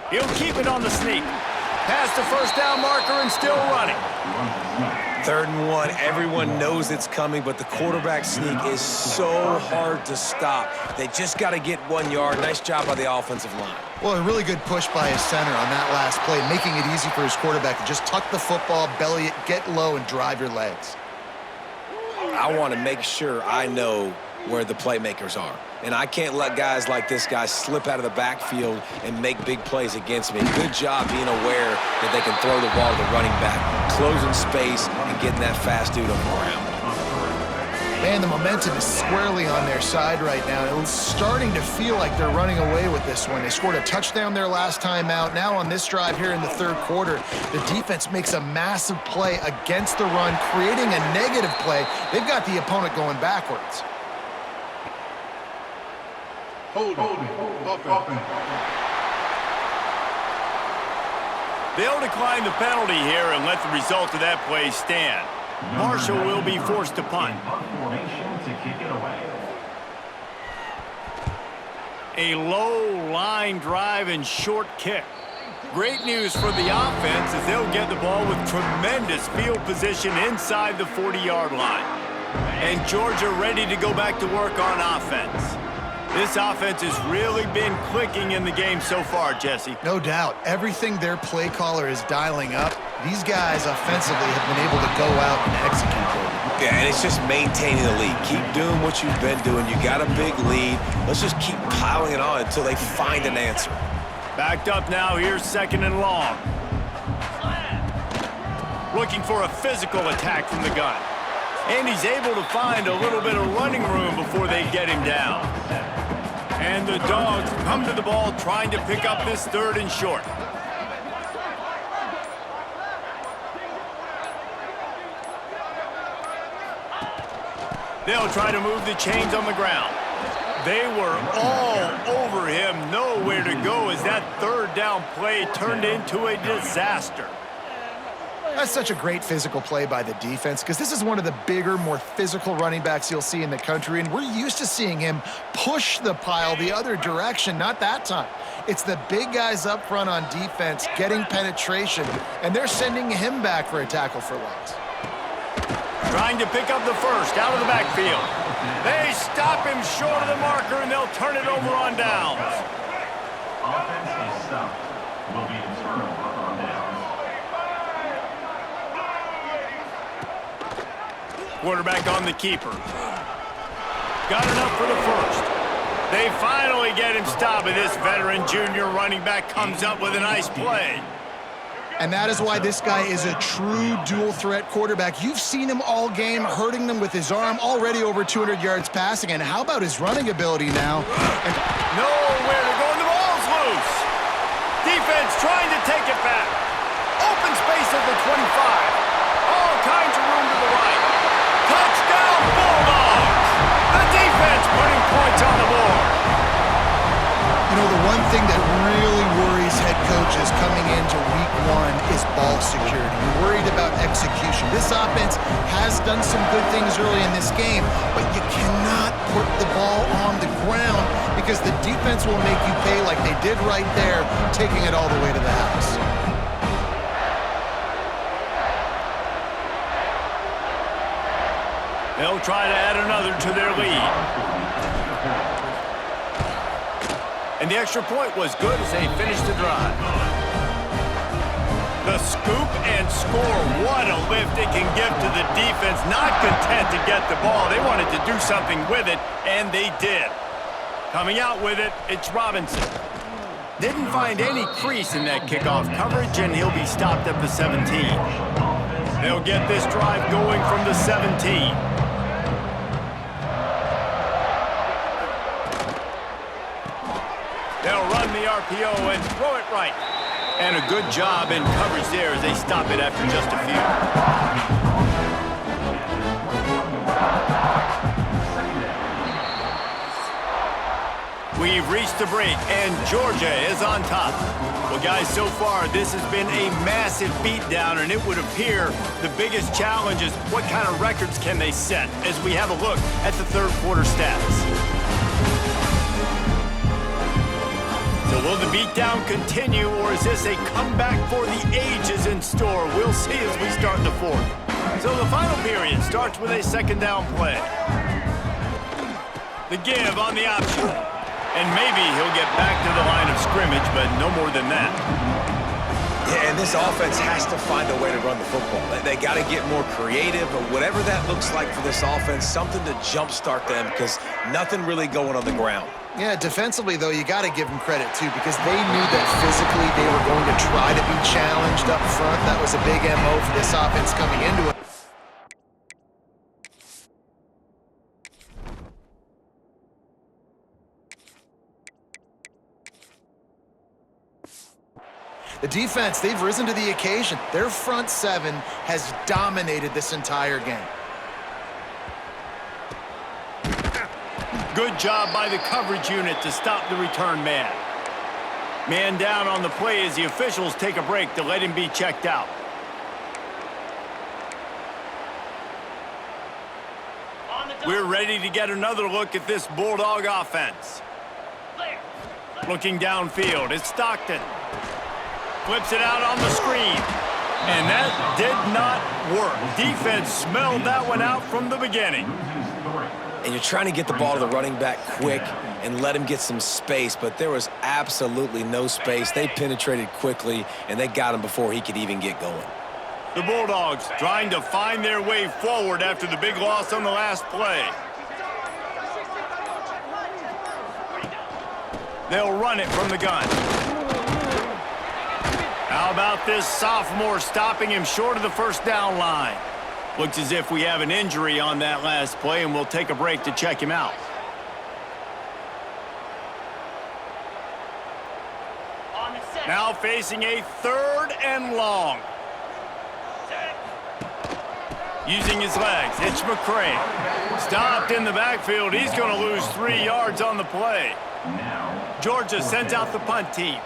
He'll keep it on the sneak. Past the first down marker and still running. 3rd and 1, everyone knows it's coming, but the quarterback sneak is so hard to stop. They just got to get 1 yard. Nice job by the offensive line. Well, a really good push by his center on that last play, making it easy for his quarterback to just tuck the football, belly it, get low, and drive your legs. I want to make sure I know where the playmakers are. And I can't let guys like this guy slip out of the backfield and make big plays against me. Good job being aware that they can throw the ball to the running back, closing space and getting that fast dude on the ground. Man, the momentum is squarely on their side right now. It's starting to feel like they're running away with this one. They scored a touchdown their last time out. Now on this drive here in the 3rd quarter, the defense makes a massive play against the run, creating a negative play. They've got the opponent going backwards. Offense. They'll decline the penalty here and let the result of that play stand. Marshall will be forced to punt. A low line drive and short kick. Great news for the offense as they'll get the ball with tremendous field position inside the 40-yard line. And Georgia ready to go back to work on offense. This offense has really been clicking in the game so far, Jesse. No doubt. Everything their play caller is dialing up, these guys offensively have been able to go out and execute it. Yeah, and it's just maintaining the lead. Keep doing what you've been doing. You got a big lead. Let's just keep piling it on until they find an answer. Backed up now, here's 2nd and long. Looking for a physical attack from the gun. And he's able to find a little bit of running room before they get him down. And the Dogs come to the ball trying to pick up this 3rd and short. They'll try to move the chains on the ground. They were all over him, nowhere to go as that 3rd down play turned into a disaster. That's such a great physical play by the defense because this is one of the bigger, more physical running backs you'll see in the country, and we're used to seeing him push the pile the other direction, not that time. It's the big guys up front on defense getting penetration, and they're sending him back for a tackle for loss. Trying to pick up the first out of the backfield. They stop him short of the marker, and they'll turn it over on downs. Offense is stopped. Will be returned on downs. Quarterback on the keeper. Got enough for the first. They finally get him stopped, and this veteran junior running back comes up with a nice play. And that is why this guy is a true dual-threat quarterback. You've seen him all game, hurting them with his arm, already over 200 yards passing. And how about his running ability now? And nowhere to go, and the ball's loose. Defense trying to take it back. Open space at the 25. All kinds of room to the right. Touchdown, Bulldogs! The defense putting points on the board. you know, the one thing that really worries head coaches coming into week one is ball security. You're worried about execution. This offense has done some good things early in this game, but you cannot put the ball on the ground because the defense will make you pay like they did right there, taking it all the way to the house. They'll try to add another to their lead. And the extra point was good as they finished the drive. The scoop and score. What a lift it can give to the defense. Not content to get the ball. They wanted to do something with it, and they did. Coming out with it, it's Robinson. Didn't find any crease in that kickoff coverage, and he'll be stopped at the 17. They'll get this drive going from the 17. They'll run the RPO and throw it right. And a good job in coverage there as they stop it after just a few. We've reached the break, and Georgia is on top. Well, guys, so far, this has been a massive beatdown, and it would appear the biggest challenge is what kind of records can they set as we have a look at the third quarter stats. So will the beatdown continue, or is this a comeback for the ages in store? We'll see as we start the fourth. So the final period starts with a second down play. The give on the option. And maybe he'll get back to the line of scrimmage, but no more than that. Yeah, and this offense has to find a way to run the football. They got to get more creative, or whatever that looks like for this offense, something to jumpstart them because nothing really going on the ground. Yeah, defensively, though, you got to give them credit, too, because they knew that physically they were going to try to be challenged up front. That was a big MO for this offense coming into it. The defense, they've risen to the occasion. Their front seven has dominated this entire game. Good job by the coverage unit to stop the return man. Man down on the play as the officials take a break to let him be checked out. We're ready to get another look at this Bulldog offense. Looking downfield, it's Stockton. Flips it out on the screen. And that did not work. Defense smelled that one out from the beginning. And you're trying to get the ball to the running back quick and let him get some space, but there was absolutely no space. They penetrated quickly, and they got him before he could even get going. The Bulldogs trying to find their way forward after the big loss on the last play. They'll run it from the gun. How about this sophomore stopping him short of the first down line? Looks as if we have an injury on that last play, and we'll take a break to check him out. Now facing a third and long. Using his legs, it's McCray. Stopped in the backfield. He's going to lose 3 yards on the play. Georgia sends out the punt team.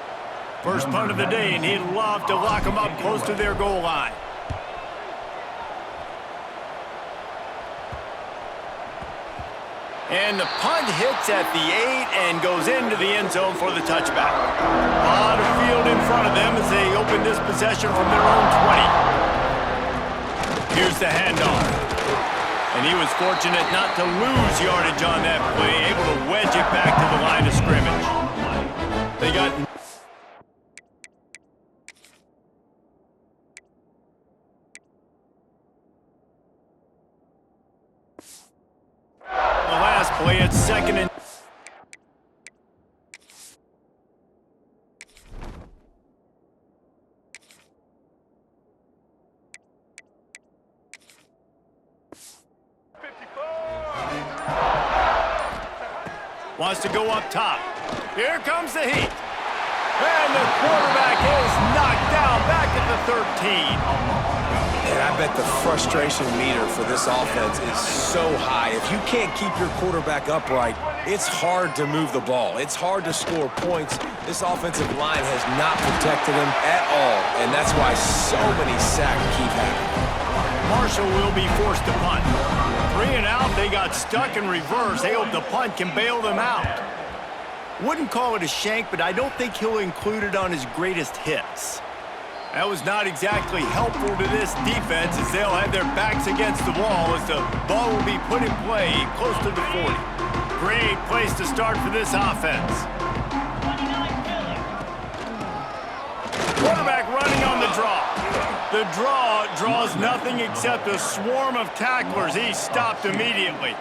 First punt of the day, and he'd love to lock them up close to their goal line. And the punt hits at the 8 and goes into the end zone for the touchback. A lot of field in front of them as they open this possession from their own 20. Here's the handoff. And he was fortunate not to lose yardage on that play, able to wedge it back to the line of scrimmage. They got... play at second and... Wants to go up top. Here comes the heat. And the quarterback is knocked down back at the 13. And I bet the frustration meter for this offense is so high. If you can't keep your quarterback upright, it's hard to move the ball. It's hard to score points. This offensive line has not protected him at all, and that's why so many sacks keep happening. Marshall will be forced to punt. 3 and out, they got stuck in reverse. They hope the punt can bail them out. Wouldn't call it a shank, but I don't think he'll include it on his greatest hits. That was not exactly helpful to this defense as they'll have their backs against the wall as the ball will be put in play close to the 40. Great place to start for this offense. Quarterback running on the draw. The draw draws nothing except a swarm of tacklers. He's stopped immediately.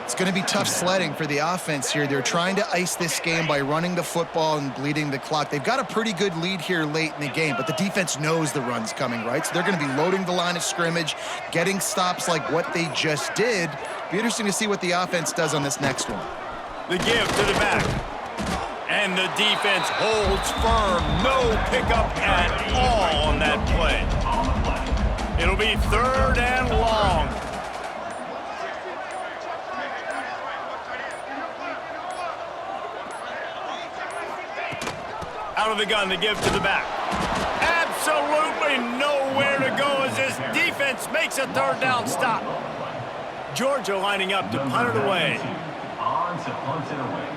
It's going to be tough sledding for the offense here. They're trying to ice this game by running the football and bleeding the clock. They've got a pretty good lead here late in the game, but the defense knows the run's coming, right? So they're going to be loading the line of scrimmage, getting stops like what they just did. Be interesting to see what the offense does on this next one. The give to the back. And the defense holds firm. No pickup at all on that play. It'll be 3rd and long. Out of the gun, the give to the back. Absolutely nowhere to go as this defense makes a 3rd down stop. Georgia lining up to punt it away. On to punt it away.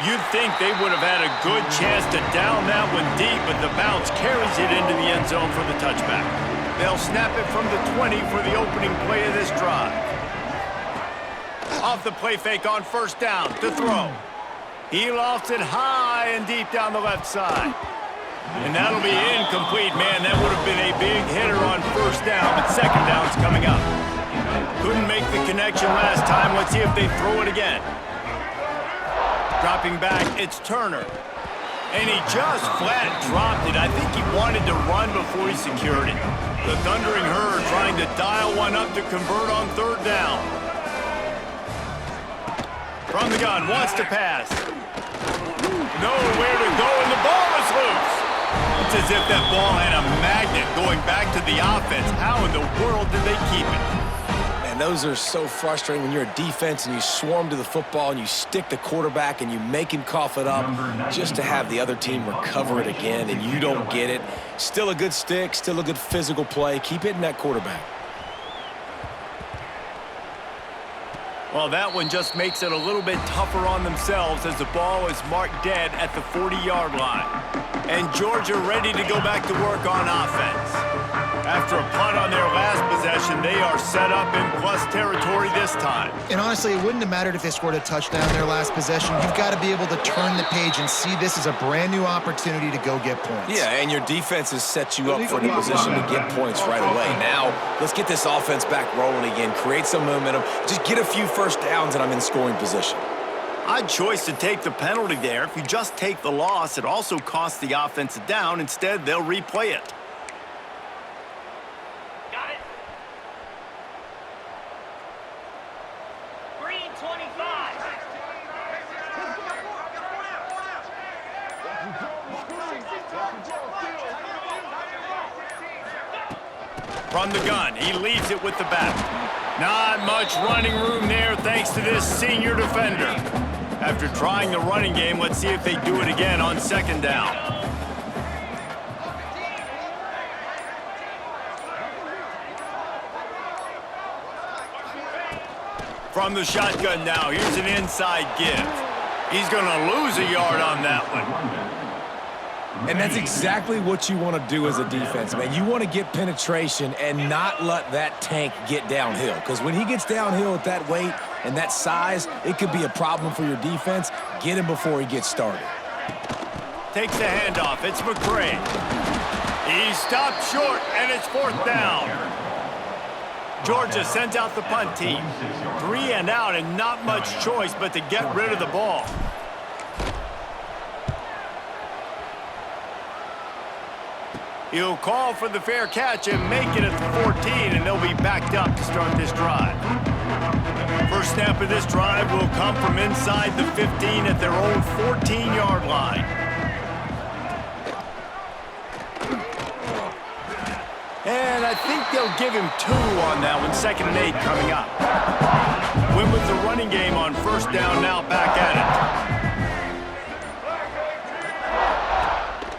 You'd think they would have had a good chance to down that one deep, but the bounce carries it into the end zone for the touchback. They'll snap it from the 20 for the opening play of this drive. Off the play fake on 1st down to throw. He lofts it high and deep down the left side. And that'll be incomplete, man. That would have been a big hitter on 1st down, but 2nd down's coming up. Couldn't make the connection last time. Let's see if they throw it again. Dropping back, it's Turner. And he just flat dropped it. I think he wanted to run before he secured it. The Thundering Herd trying to dial one up to convert on 3rd down. From the gun, wants to pass. Nowhere to go, and the ball is loose. It's as if that ball had a magnet going back to the offense. How in the world did they keep it? And those are so frustrating when you're a defense and you swarm to the football and you stick the quarterback and you make him cough it up just to have the other team recover it again and you don't get it. Still a good stick, still a good physical play. Keep hitting that quarterback. Well, that one just makes it a little bit tougher on themselves as the ball is marked dead at the 40-yard line. And Georgia ready to go back to work on offense. After a punt on their last possession, they are set up in plus territory this time. And honestly, it wouldn't have mattered if they scored a touchdown their last possession. You've got to be able to turn the page and see this as a brand new opportunity to go get points. Yeah, and your defense has set you up for the position to get points right away. Now, let's get this offense back rolling again, create some momentum, just get a few 1st downs and I'm in scoring position. Odd choice to take the penalty there. If you just take the loss, it also costs the offense a down. Instead, they'll replay it. Got it. Green 25. From the gun, he leads it with the back. Not much running room there thanks to this senior defender. After trying the running game, let's see if they do it again on 2nd down. From the shotgun now, here's an inside give. He's going to lose a yard on that one. And that's exactly what you want to do as a defense, man. You want to get penetration and not let that tank get downhill. Because when he gets downhill at that weight and that size, it could be a problem for your defense. Get him before he gets started. Takes the handoff. It's McCray. He stopped short, and it's 4th down. Georgia sends out the punt team. 3 and out, and not much choice but to get rid of the ball. He'll call for the fair catch and make it at the 14, and they'll be backed up to start this drive. First snap of this drive will come from inside the 15 at their own 14-yard line. And I think they'll give him 2 on that one, 2nd and 8 coming up. Win with the running game on first down, now back at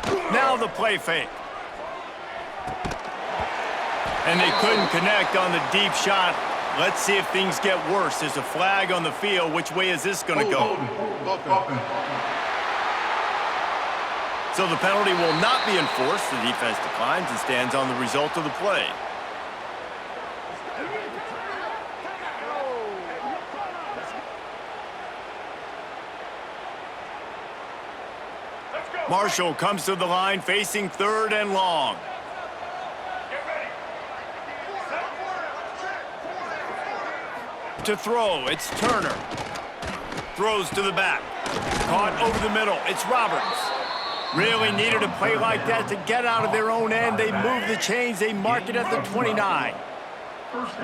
it. Now the play fake. And they couldn't connect on the deep shot. Let's see if things get worse. There's a flag on the field. Which way is this going to go? So the penalty will not be enforced. The defense declines and stands on the result of the play. Marshall comes to the line facing 3rd and long. To throw, it's Turner. Throws to the back. Caught over the middle, it's Roberts. Really needed a play like that to get out of their own end. They move the chains, they mark it at the 29.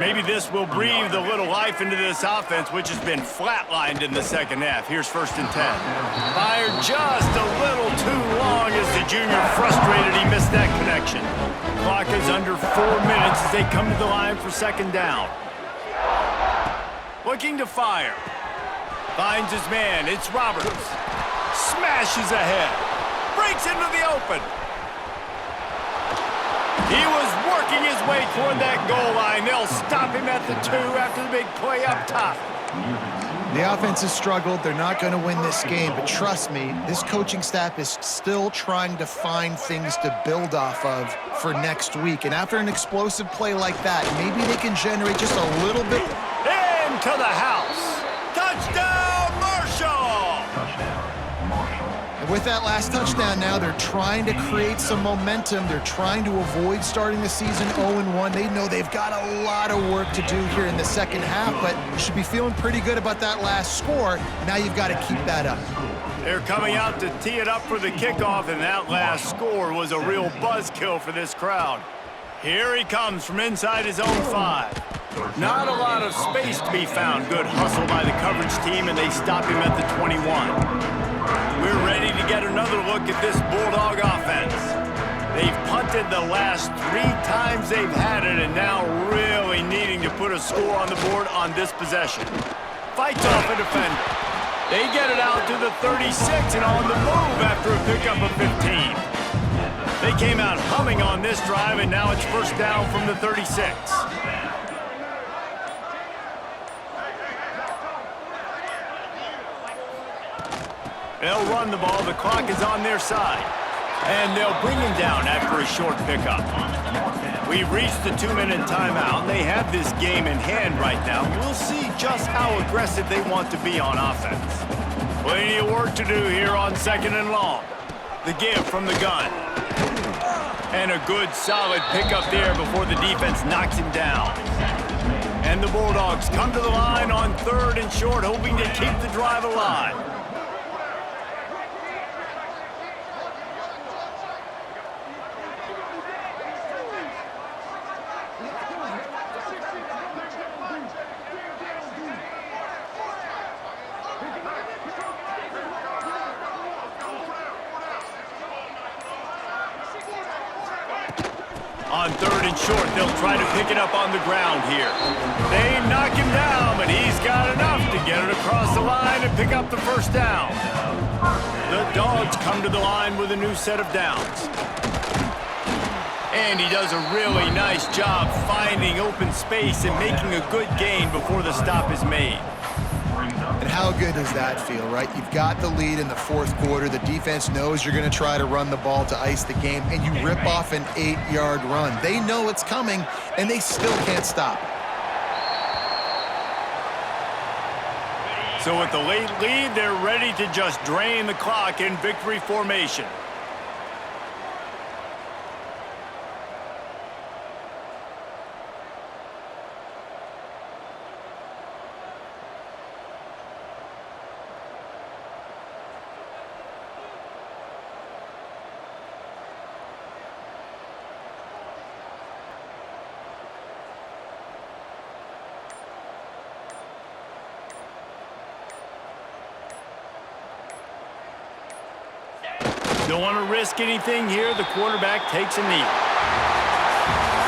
Maybe this will breathe a little life into this offense, which has been flatlined in the second half. Here's 1st and 10. Fired just a little too long as the junior frustrated he missed that connection. Clock is under 4 minutes as they come to the line for 2nd down. Looking to fire. Finds his man. It's Roberts. Smashes ahead. Breaks into the open. He was working his way toward that goal line. They'll stop him at the 2 after the big play up top. The offense has struggled. They're not going to win this game, but trust me, this coaching staff is still trying to find things to build off of for next week. And after an explosive play like that, maybe they can generate just a little bit. To the house. Touchdown, Marshall! And with that last touchdown now, they're trying to create some momentum. They're trying to avoid starting the season 0-1. They know they've got a lot of work to do here in the second half, but you should be feeling pretty good about that last score. Now you've got to keep that up. They're coming out to tee it up for the kickoff, and that last score was a real buzzkill for this crowd. Here he comes from inside his own 5. Not a lot of space to be found. Good hustle by the coverage team, and they stop him at the 21. We're ready to get another look at this Bulldog offense. They've punted the last 3 times they've had it, and now really needing to put a score on the board on this possession. Fights off a defender. They get it out to the 36 and on the move after a pickup of 15. They came out humming on this drive, and now it's 1st down from the 36. They'll run the ball. The clock is on their side. And they'll bring him down after a short pickup. We've reached the 2-minute timeout. They have this game in hand right now. We'll see just how aggressive they want to be on offense. Plenty of work to do here on 2nd and long. The give from the gun. And a good, solid pickup there before the defense knocks him down. And the Bulldogs come to the line on 3rd and short, hoping to keep the drive alive. On 3rd and short, they'll try to pick it up on the ground here. They knock him down, but he's got enough to get it across the line and pick up the 1st down. The Dogs come to the line with a new set of downs. And he does a really nice job finding open space and making a good gain before the stop is made. And how good does that feel, right? You've got the lead in the 4th quarter. The defense knows you're going to try to run the ball to ice the game, and you rip off an 8-yard run. They know it's coming, and they still can't stop. So with the late lead, they're ready to just drain the clock in victory formation. Don't want to risk anything here. The quarterback takes a knee.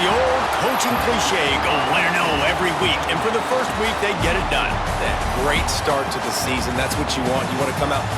The old coaching cliche, go win or no every week. And for the first week, they get it done. That great start to the season. That's what you want. You want to come out